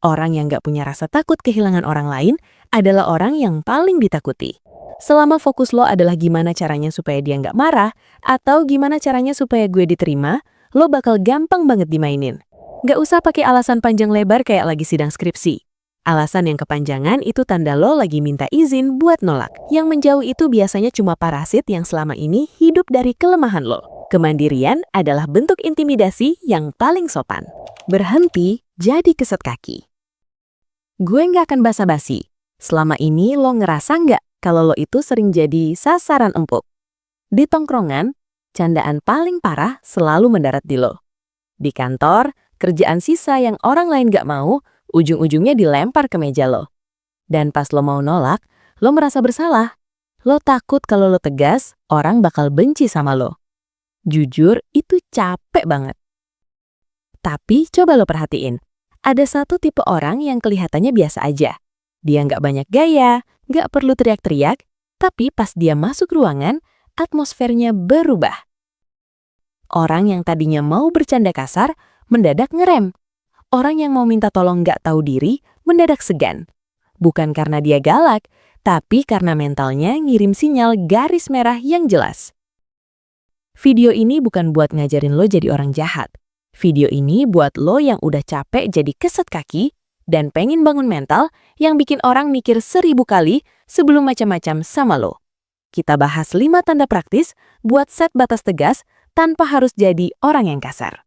Orang yang nggak punya rasa takut kehilangan orang lain adalah orang yang paling ditakuti. Selama fokus lo adalah gimana caranya supaya dia nggak marah, atau gimana caranya supaya gue diterima, lo bakal gampang banget dimainin. Nggak usah pakai alasan panjang lebar kayak lagi sidang skripsi. Alasan yang kepanjangan itu tanda lo lagi minta izin buat nolak. Yang menjauh itu biasanya cuma parasit yang selama ini hidup dari kelemahan lo. Kemandirian adalah bentuk intimidasi yang paling sopan. Berhenti jadi keset kaki. Gue nggak akan basa-basi. Selama ini lo ngerasa nggak kalau lo itu sering jadi sasaran empuk? Di tongkrongan, candaan paling parah selalu mendarat di lo. Di kantor, kerjaan sisa yang orang lain nggak mau, ujung-ujungnya dilempar ke meja lo. Dan pas lo mau nolak, lo merasa bersalah. Lo takut kalau lo tegas, orang bakal benci sama lo. Jujur, itu capek banget. Tapi coba lo perhatiin. Ada satu tipe orang yang kelihatannya biasa aja. Dia nggak banyak gaya, nggak perlu teriak-teriak, tapi pas dia masuk ruangan, atmosfernya berubah. Orang yang tadinya mau bercanda kasar, mendadak ngerem. Orang yang mau minta tolong nggak tahu diri, mendadak segan. Bukan karena dia galak, tapi karena mentalnya ngirim sinyal garis merah yang jelas. Video ini bukan buat ngajarin lo jadi orang jahat. Video ini buat lo yang udah capek jadi keset kaki dan pengen bangun mental yang bikin orang mikir 1000 kali sebelum macam-macam sama lo. Kita bahas 5 tanda praktis buat set batas tegas tanpa harus jadi orang yang kasar.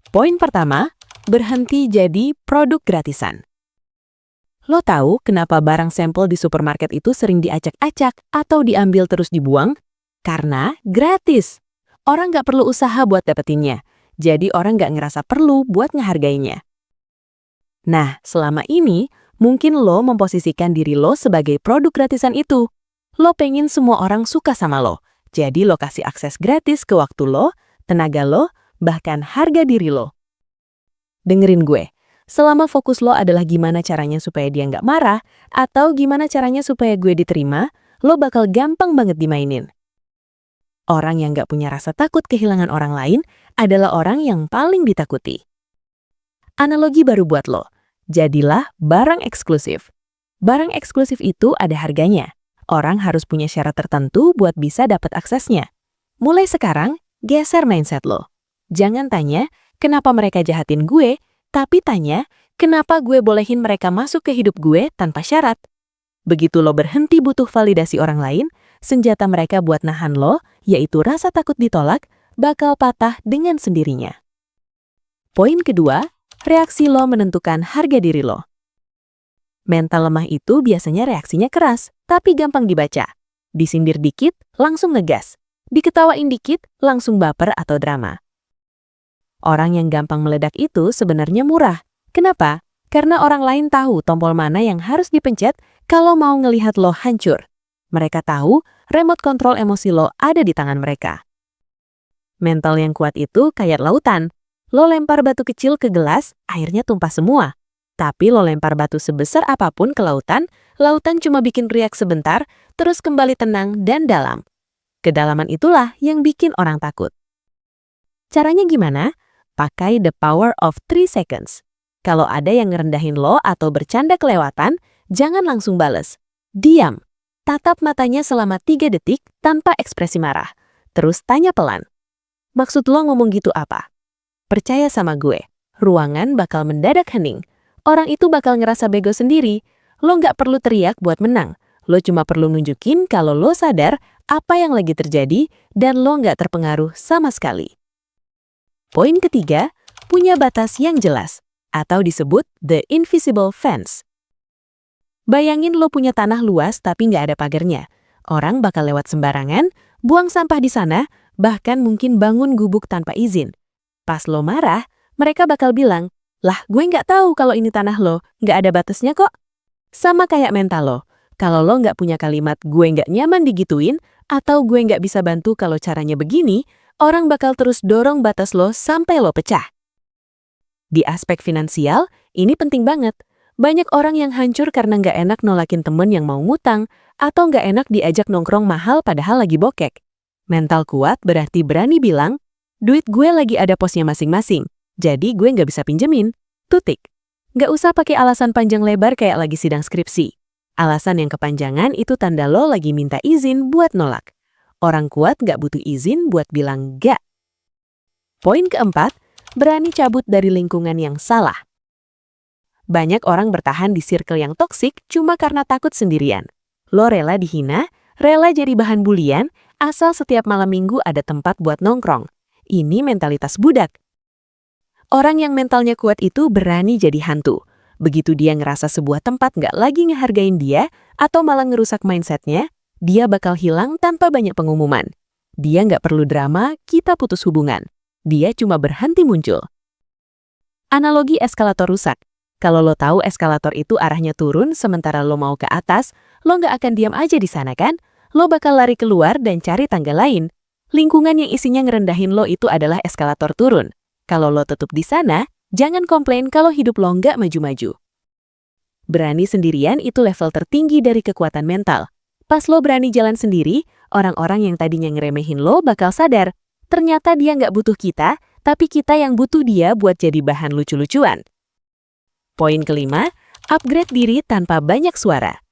Poin pertama, berhenti jadi produk gratisan. Lo tahu kenapa barang sampel di supermarket itu sering diacak-acak atau diambil terus dibuang? Karena gratis. Orang nggak perlu usaha buat dapetinnya. Jadi orang nggak ngerasa perlu buat ngehargainya. Nah, selama ini, mungkin lo memposisikan diri lo sebagai produk gratisan itu. Lo pengen semua orang suka sama lo. Jadi lo kasih akses gratis ke waktu lo, tenaga lo, bahkan harga diri lo. Dengerin gue, selama fokus lo adalah gimana caranya supaya dia nggak marah, atau gimana caranya supaya gue diterima, lo bakal gampang banget dimainin. Orang yang nggak punya rasa takut kehilangan orang lain adalah orang yang paling ditakuti. Analogi baru buat lo, jadilah barang eksklusif. Barang eksklusif itu ada harganya. Orang harus punya syarat tertentu buat bisa dapat aksesnya. Mulai sekarang, geser mindset lo. Jangan tanya, kenapa mereka jahatin gue, tapi tanya, kenapa gue bolehin mereka masuk ke hidup gue tanpa syarat. Begitu lo berhenti butuh validasi orang lain, senjata mereka buat nahan lo, yaitu rasa takut ditolak, bakal patah dengan sendirinya. Poin kedua, reaksi lo menentukan harga diri lo. Mental lemah itu biasanya reaksinya keras, tapi gampang dibaca. Disindir dikit, langsung ngegas. Diketawain dikit, langsung baper atau drama. Orang yang gampang meledak itu sebenarnya murah. Kenapa? Karena orang lain tahu tombol mana yang harus dipencet kalau mau ngelihat lo hancur. Mereka tahu remote kontrol emosi lo ada di tangan mereka. Mental yang kuat itu kayak lautan. Lo lempar batu kecil ke gelas, airnya tumpah semua. Tapi lo lempar batu sebesar apapun ke lautan, lautan cuma bikin riak sebentar, terus kembali tenang dan dalam. Kedalaman itulah yang bikin orang takut. Caranya gimana? Pakai the power of 3 seconds. Kalau ada yang ngerendahin lo atau bercanda kelewatan, jangan langsung bales. Diam. Tatap matanya selama 3 detik tanpa ekspresi marah. Terus tanya pelan. Maksud lo ngomong gitu apa? Percaya sama gue, ruangan bakal mendadak hening. Orang itu bakal ngerasa bego sendiri. Lo nggak perlu teriak buat menang. Lo cuma perlu nunjukin kalau lo sadar apa yang lagi terjadi dan lo nggak terpengaruh sama sekali. Poin ketiga, punya batas yang jelas, atau disebut the invisible fence. Bayangin lo punya tanah luas tapi nggak ada pagarnya. Orang bakal lewat sembarangan, buang sampah di sana, bahkan mungkin bangun gubuk tanpa izin. Pas lo marah, mereka bakal bilang, lah gue nggak tahu kalau ini tanah lo, nggak ada batasnya kok. Sama kayak mental lo, kalau lo nggak punya kalimat gue nggak nyaman digituin, atau gue nggak bisa bantu kalau caranya begini, orang bakal terus dorong batas lo sampai lo pecah. Di aspek finansial, ini penting banget. Banyak orang yang hancur karena nggak enak nolakin temen yang mau ngutang, atau nggak enak diajak nongkrong mahal padahal lagi bokek. Mental kuat berarti berani bilang, duit gue lagi ada posnya masing-masing, jadi gue nggak bisa pinjemin. Tutik. Nggak usah pakai alasan panjang lebar kayak lagi sidang skripsi. Alasan yang kepanjangan itu tanda lo lagi minta izin buat nolak. Orang kuat nggak butuh izin buat bilang nggak. Poin keempat, berani cabut dari lingkungan yang salah. Banyak orang bertahan di circle yang toksik cuma karena takut sendirian. Lo rela dihina, rela jadi bahan bulian, asal setiap malam minggu ada tempat buat nongkrong. Ini mentalitas budak. Orang yang mentalnya kuat itu berani jadi hantu. Begitu dia ngerasa sebuah tempat nggak lagi ngehargain dia atau malah ngerusak mindsetnya, dia bakal hilang tanpa banyak pengumuman. Dia nggak perlu drama, kita putus hubungan. Dia cuma berhenti muncul. Analogi eskalator rusak. Kalau lo tahu eskalator itu arahnya turun sementara lo mau ke atas, lo nggak akan diam aja di sana kan? Lo bakal lari keluar dan cari tangga lain. Lingkungan yang isinya ngerendahin lo itu adalah eskalator turun. Kalau lo tetap di sana, jangan komplain kalau hidup lo nggak maju-maju. Berani sendirian itu level tertinggi dari kekuatan mental. Pas lo berani jalan sendiri, orang-orang yang tadinya ngeremehin lo bakal sadar. Ternyata dia nggak butuh kita, tapi kita yang butuh dia buat jadi bahan lucu-lucuan. Poin kelima, upgrade diri tanpa banyak suara.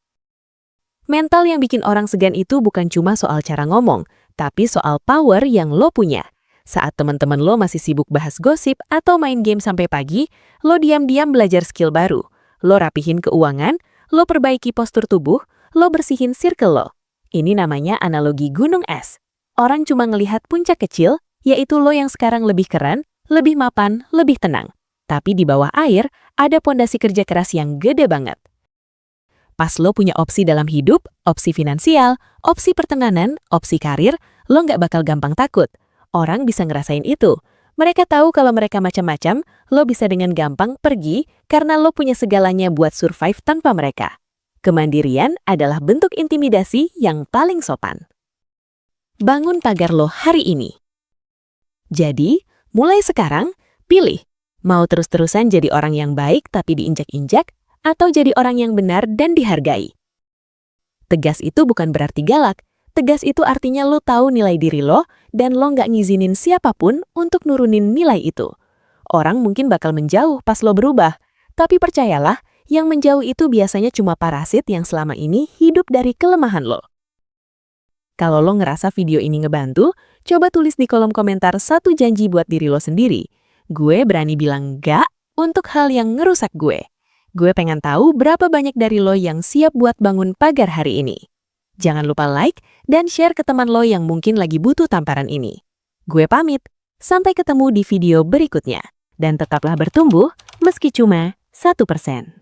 Mental yang bikin orang segan itu bukan cuma soal cara ngomong, tapi soal power yang lo punya. Saat teman-teman lo masih sibuk bahas gosip atau main game sampai pagi, lo diam-diam belajar skill baru. Lo rapihin keuangan, lo perbaiki postur tubuh, lo bersihin circle lo. Ini namanya analogi gunung es. Orang cuma ngelihat puncak kecil, yaitu lo yang sekarang lebih keren, lebih mapan, lebih tenang. Tapi di bawah air, ada pondasi kerja keras yang gede banget. Pas lo punya opsi dalam hidup, opsi finansial, opsi pertemanan, opsi karir, lo nggak bakal gampang takut. Orang bisa ngerasain itu. Mereka tahu kalau mereka macam-macam, lo bisa dengan gampang pergi karena lo punya segalanya buat survive tanpa mereka. Kemandirian adalah bentuk intimidasi yang paling sopan. Bangun pagar lo hari ini. Jadi, mulai sekarang, pilih. Mau terus-terusan jadi orang yang baik tapi diinjak-injak, atau jadi orang yang benar dan dihargai. Tegas itu bukan berarti galak. Tegas itu artinya lo tahu nilai diri lo, dan lo nggak ngizinin siapapun untuk nurunin nilai itu. Orang mungkin bakal menjauh pas lo berubah, tapi percayalah, yang menjauh itu biasanya cuma parasit yang selama ini hidup dari kelemahan lo. Kalau lo ngerasa video ini ngebantu, coba tulis di kolom komentar satu janji buat diri lo sendiri. Gue berani bilang enggak untuk hal yang ngerusak gue. Gue pengen tahu berapa banyak dari lo yang siap buat bangun pagar hari ini. Jangan lupa like dan share ke teman lo yang mungkin lagi butuh tamparan ini. Gue pamit, sampai ketemu di video berikutnya. Dan tetaplah bertumbuh meski cuma 1%.